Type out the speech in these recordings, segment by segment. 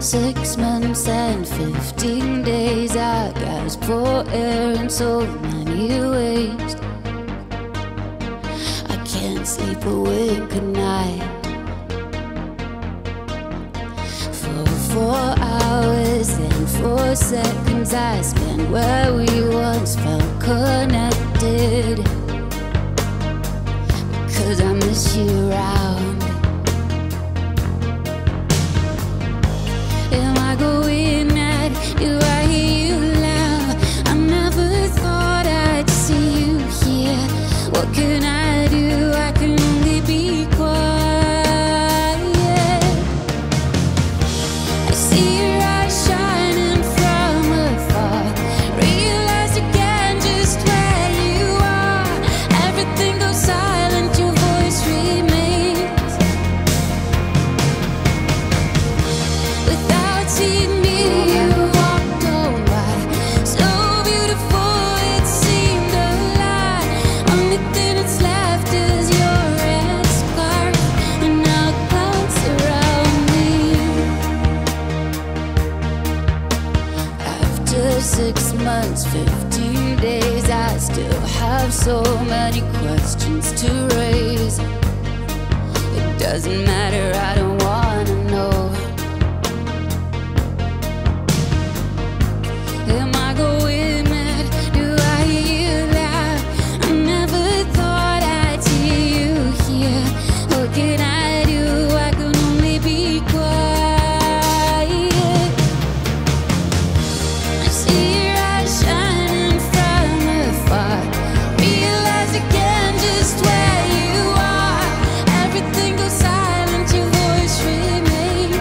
6 months and 15 days I gasped for air in so many ways. I can't sleep a wink at night. For 4 hours and 4 seconds I spent where we once felt connected, because I miss you around. Am I going mad? Do I hear you loud? I never thought I'd see you here. What can I do? I can only be quiet. I see your eyes shining from afar. Realize again just where you are. Everything goes silent, your voice remains. Without seeing me, you walked on by. So beautiful, it seemed a lie. Only thing that's left is your red scarf, and now clouds surround me. After 6 months, 15 days, I still have so many questions to raise. It doesn't matter, I don't wanna know. Am I going mad? Do I hear you loud? I never thought I'd see you here. What can I do? I can only be quiet. I see your eyes shining from afar. Realize again just where you are. Everything goes silent, your voice remains.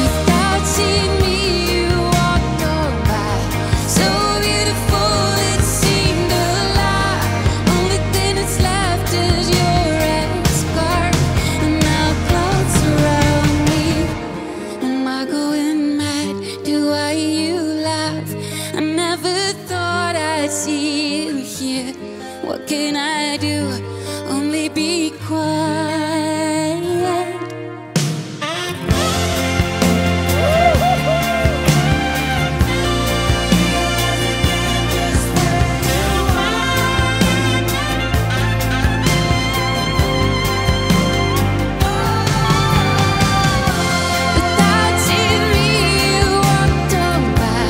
Without seeing me, you walked on by. So beautiful, it seemed a lie. Only thing that's left is your red scarf, and now clouds surround me. Am I going mad? Do I hear you laugh? I never thought I'd see you here. What can I do? Only be quiet. Without seeing me, you walked on by.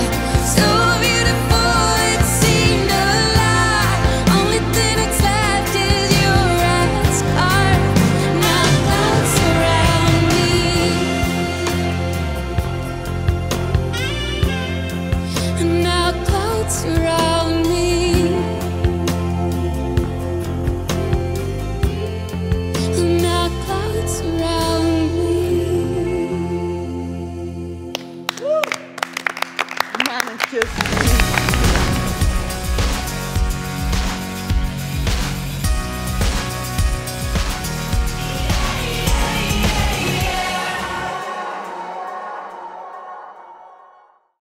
So beautiful, it seemed a lie. Only thing that's left is your red scarf. Now clouds surround me. And now clouds surround me.